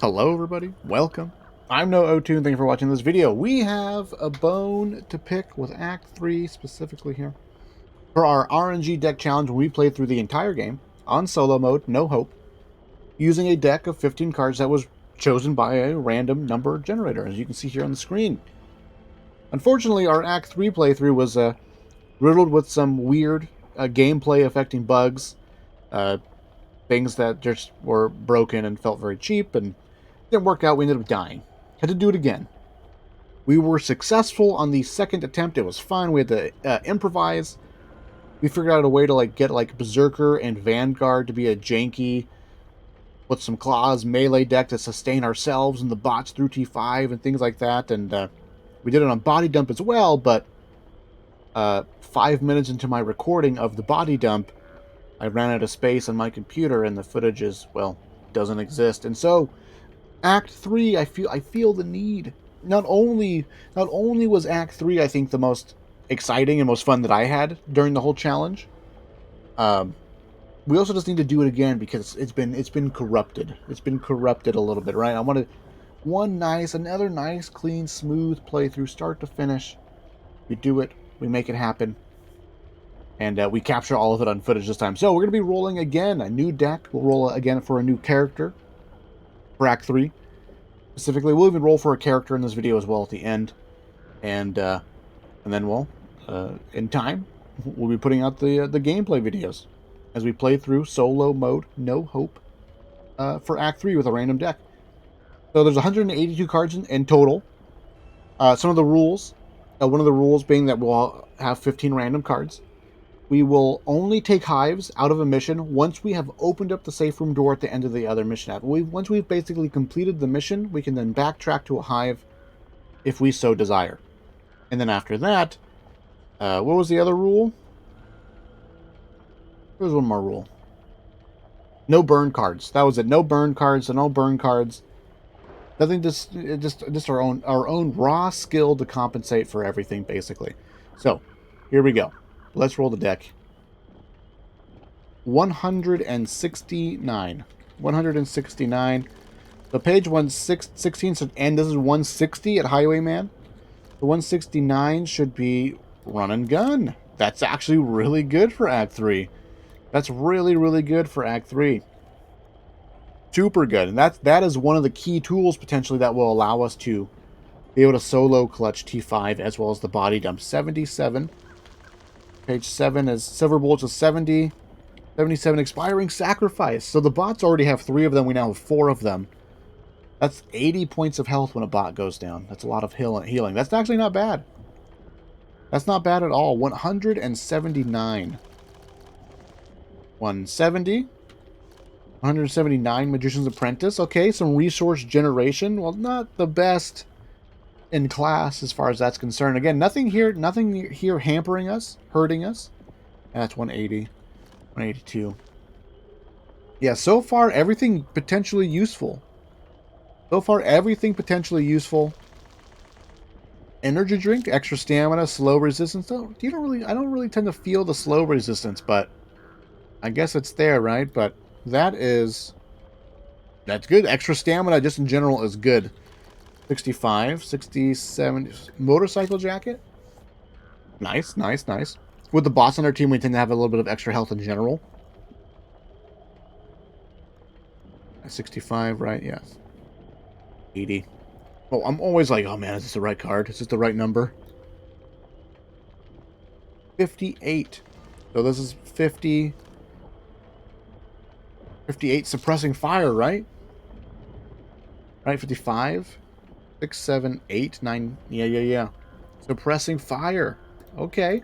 Hello everybody, welcome. I'm No O2 and thank you for watching this video. We have a bone to pick with Act 3 specifically here. For our RNG deck challenge, we played through the entire game on solo mode, no hope, using a deck of 15 cards that was chosen by a random number generator, as you can see here on the screen. Unfortunately, our Act 3 playthrough was riddled with some weird gameplay affecting bugs, uh, things that just were broken and felt very cheap, and didn't work out. We ended up dying. Had to do it again. We were successful on the second attempt. It was fun. We had to improvise. We figured out a way to get Berserker and Vanguard to be a janky with some claws melee deck to sustain ourselves and the bots through T5 and things like that. And we did it on Body Dump as well, but 5 minutes into my recording of the Body Dump, I ran out of space on my computer and the footage doesn't exist. And so Act 3, I feel the need. Not only was Act 3, I think, the most exciting and most fun that I had during the whole challenge. We also just need to do it again because it's been corrupted. It's been corrupted a little bit, right? I wanted another nice, clean, smooth playthrough, start to finish. We do it, we make it happen, and we capture all of it on footage this time. So we're gonna be rolling again, a new deck. We'll roll again for a new character for Act 3. Specifically, we'll even roll for a character in this video as well at the end, and then in time, we'll be putting out the gameplay videos as we play through solo mode, no hope, for Act 3 with a random deck. So there's 182 cards in total. Some of the rules, one of the rules being that we'll have 15 random cards. We will only take hives out of a mission once we have opened up the safe room door at the end of the other mission. Once we've basically completed the mission, we can then backtrack to a hive if we so desire. And then after that, what was the other rule? There was one more rule. No burn cards. That was it. No burn cards. So no burn cards. Nothing. Just our own raw skill to compensate for everything, basically. So here we go. Let's roll the deck. 169. 169. So page 116, and this is 160 at Highwayman. The 169 should be Run and Gun. That's actually really good for Act 3. That's really, really good for Act 3. Super good. And that is one of the key tools, potentially, that will allow us to be able to solo clutch T5 as well as the Body Dump. 77. Page 7 is Silver Bullets is 70. 77 Expiring Sacrifice. So the bots already have 3 of them. We now have 4 of them. That's 80 points of health when a bot goes down. That's a lot of healing. That's actually not bad. That's not bad at all. 179. 170. 179 Magician's Apprentice. Okay, some resource generation. Well, not the best in class as far as that's concerned. Again, nothing here hampering us, hurting us. And that's 180. 182. Yeah, so far everything potentially useful. Energy drink, extra stamina, slow resistance. I don't really tend to feel the slow resistance, but I guess it's there, right? But that's good. Extra stamina just in general is good. 65, 67 motorcycle jacket. Nice. With the boss on our team, we tend to have a little bit of extra health in general. 65, right? Yes. 80. Oh, I'm always like, oh man, is this the right card? Is this the right number? 58. So this is 50. 58 Suppressing Fire, right? Right, 55. 6, 7, 8, 9. Yeah. Suppressing Fire. Okay.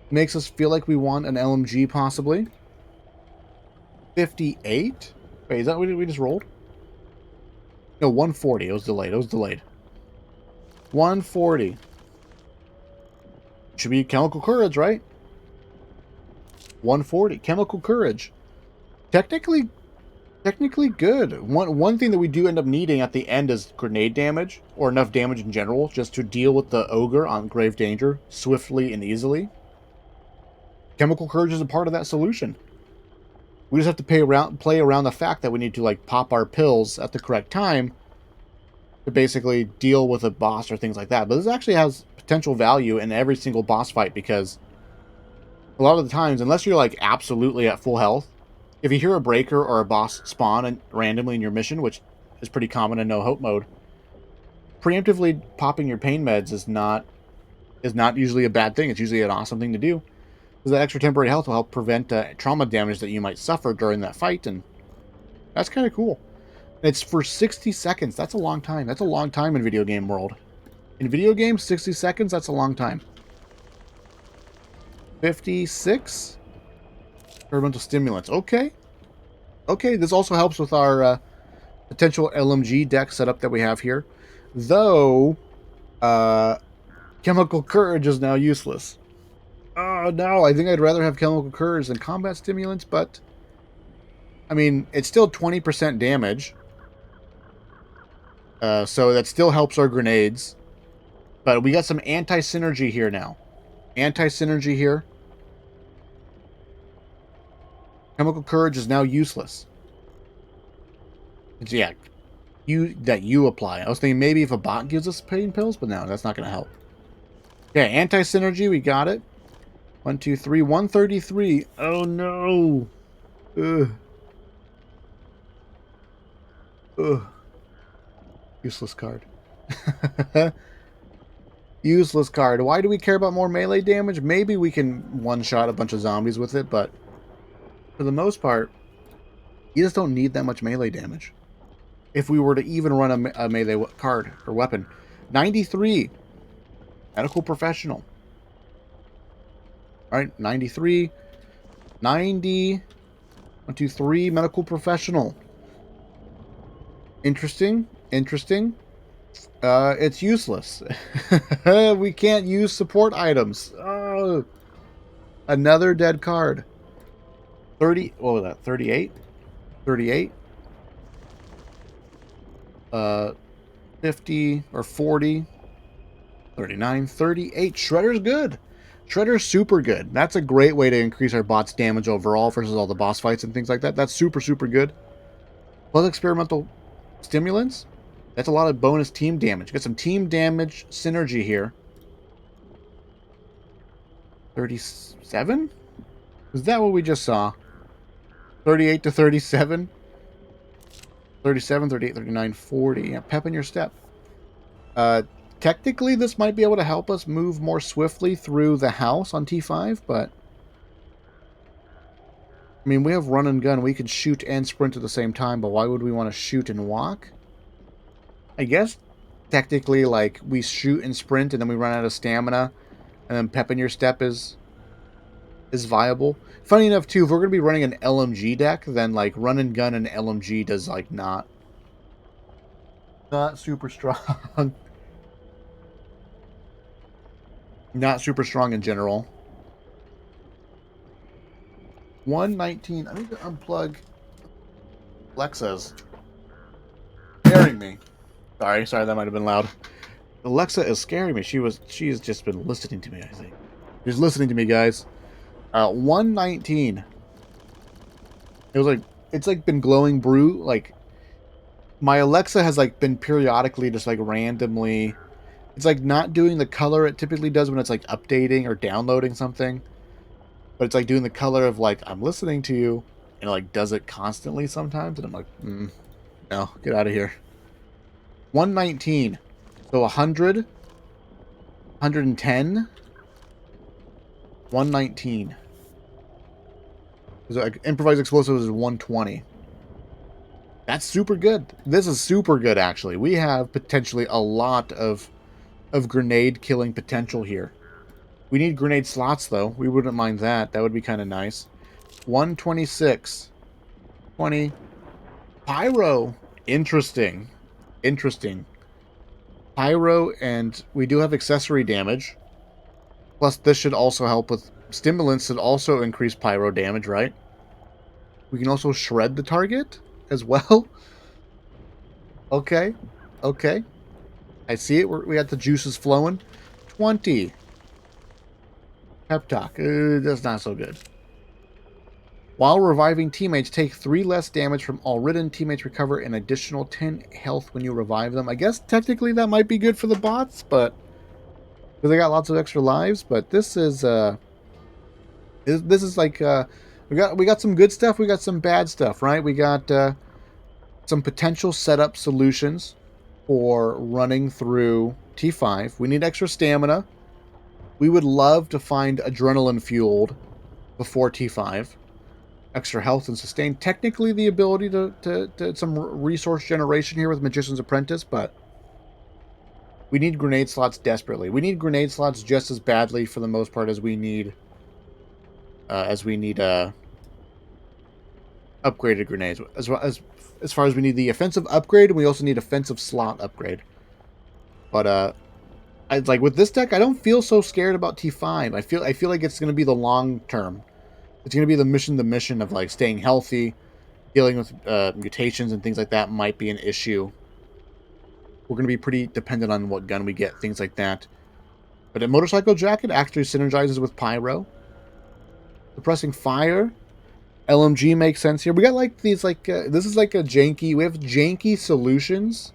Makes us feel like we want an LMG, possibly. 58? Wait, is that what we just rolled? No, 140. It was delayed. 140. Should be Chemical Courage, right? 140. Chemical Courage. Technically good. One thing that we do end up needing at the end is grenade damage, or enough damage in general, just to deal with the ogre on grave danger swiftly and easily. Chemical Courage is a part of that solution. We just have to play around the fact that we need to like pop our pills at the correct time to basically deal with a boss or things like that. But this actually has potential value in every single boss fight, because a lot of the times, unless you're like absolutely at full health, if you hear a breaker or a boss spawn randomly in your mission, which is pretty common in no hope mode, preemptively popping your pain meds is not usually a bad thing. It's usually an awesome thing to do, because that extra temporary health will help prevent trauma damage that you might suffer during that fight, and that's kind of cool. And it's for 60 seconds. That's a long time. That's a long time in video game world. In video games, 60 seconds, that's a long time. 56 experimental stimulants. Okay. Okay, this also helps with our potential LMG deck setup that we have here. Though, Chemical Courage is now useless. Oh, no, I think I'd rather have Chemical Courage than combat stimulants, but I mean, it's still 20% damage. So that still helps our grenades. But we got some anti-synergy here now. Anti-synergy here. Chemical Courage is now useless. It's, yeah, you apply. I was thinking maybe if a bot gives us pain pills, but no, that's not going to help. Okay, anti-synergy, we got it. 1, 2, 3, 133. Oh no. Ugh. Ugh. Useless card. Useless card. Why do we care about more melee damage? Maybe we can one-shot a bunch of zombies with it, but for the most part, you just don't need that much melee damage. If we were to even run a melee card or weapon. 93. Medical Professional. Alright, 93. 90. 1, 2, 3. Medical Professional. Interesting. Interesting. It's useless. We can't use support items. Oh, another dead card. 30. What was that? 38? 38? 50 or 40. 39. 38. Shredder's good. Shredder's super good. That's a great way to increase our bot's damage overall versus all the boss fights and things like that. That's super, super good. Plus experimental stimulants. That's a lot of bonus team damage. Got some team damage synergy here. 37? Is that what we just saw? 38 to 37? 37, 38, 39, 40. Yeah, pep in your step. Technically, this might be able to help us move more swiftly through the house on T5, but I mean, we have run and gun. We can shoot and sprint at the same time, but why would we want to shoot and walk? I guess technically, like, we shoot and sprint and then we run out of stamina, and then pep in your step is viable. Funny enough, too, if we're going to be running an LMG deck, then, like, run and gun and LMG does, like, not super strong. Not super strong in general. 119. I need to unplug. Alexa's scaring me. Sorry, that might have been loud. Alexa is scaring me. She's just been listening to me, I think. She's listening to me, guys. 119. It was like, it's like been glowing blue. Like, my Alexa has like been periodically just like randomly, it's like not doing the color it typically does when it's like updating or downloading something, but it's like doing the color of like, I'm listening to you, and it like does it constantly sometimes, and I'm like, no, get out of here. 119. So 100, 110, 119. So like, improvised explosives is 120. That's super good. This is super good, actually. We have potentially a lot of grenade killing potential here. We need grenade slots, though. We wouldn't mind that. That would be kind of nice. 126. 20. Pyro. Interesting. Interesting. Pyro, and we do have accessory damage. Plus, this should also help with stimulants that also increase pyro damage, right? We can also shred the target as well. Okay. Okay. I see it. We got the juices flowing. 20. Pep talk. That's not so good. While reviving teammates, take 3 less damage from all ridden. Teammates recover an additional 10 health when you revive them. I guess technically that might be good for the bots, but because they got lots of extra lives. But this is like we got some good stuff. We got some bad stuff, right? We got some potential setup solutions for running through T5. We need extra stamina. We would love to find adrenaline fueled before T5. Extra health and sustain. Technically, the ability to some resource generation here with Magician's Apprentice, but we need grenade slots desperately. We need grenade slots just as badly for the most part as we need upgraded grenades. As far as we need the offensive upgrade, and we also need offensive slot upgrade. But I like with this deck, I don't feel so scared about T5. I feel like it's going to be the long term. It's going to be the mission of like staying healthy. Dealing with mutations and things like that might be an issue. We're going to be pretty dependent on what gun we get, things like that. But a motorcycle jacket actually synergizes with pyro. Suppressing fire. LMG makes sense here. We got like these this is like a janky. We have janky solutions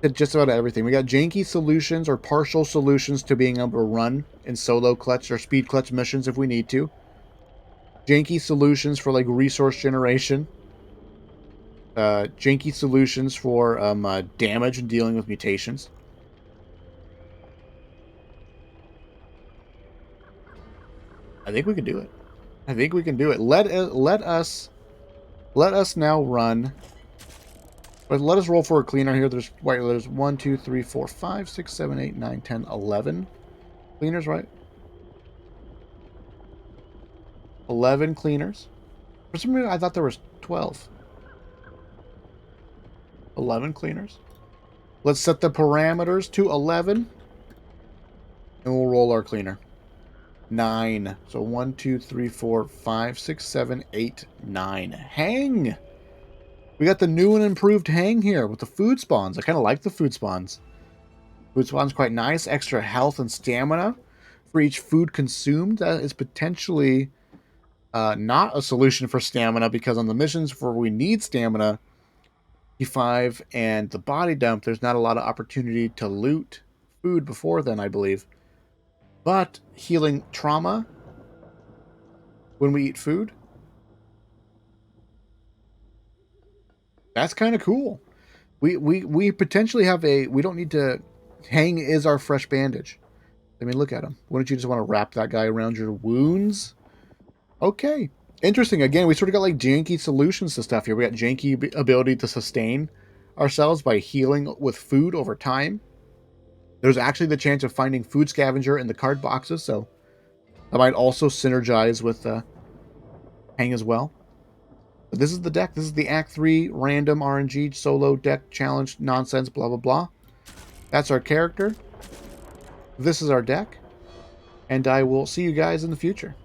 to just about everything. We got janky solutions or partial solutions to being able to run in solo clutch or speed clutch missions if we need to. Janky solutions for like resource generation. Janky solutions for damage and dealing with mutations. I think we can do it. I think we can do it. Let us now run. But let us roll for a cleaner here. There's 1, 2, 3, 4, 5, 6, 7, 8, 9, 10, 11 cleaners, right? 11 cleaners. For some reason, I thought there was 12. 11 cleaners. Let's set the parameters to 11. And we'll roll our cleaner. 9. So 1, 2, 3, 4, 5, 6, 7, 8, 9. Hang! We got the new and improved hang here with the food spawns. I kind of like the food spawns. Food spawn's quite nice. Extra health and stamina for each food consumed. That is potentially not a solution for stamina because on the missions where we need stamina, T5 and the body dump, there's not a lot of opportunity to loot food before then, I believe. But healing trauma when we eat food, that's kind of cool. We potentially have we don't need to, hang is our fresh bandage. I mean, look at him. Wouldn't you just want to wrap that guy around your wounds? Okay. Interesting. Again, we sort of got like janky solutions to stuff here. We got janky ability to sustain ourselves by healing with food over time. There's actually the chance of finding food scavenger in the card boxes, so that might also synergize with hang as well. But this is the deck. This is the Act 3 random RNG solo deck challenge nonsense, blah, blah, blah. That's our character. This is our deck. And I will see you guys in the future.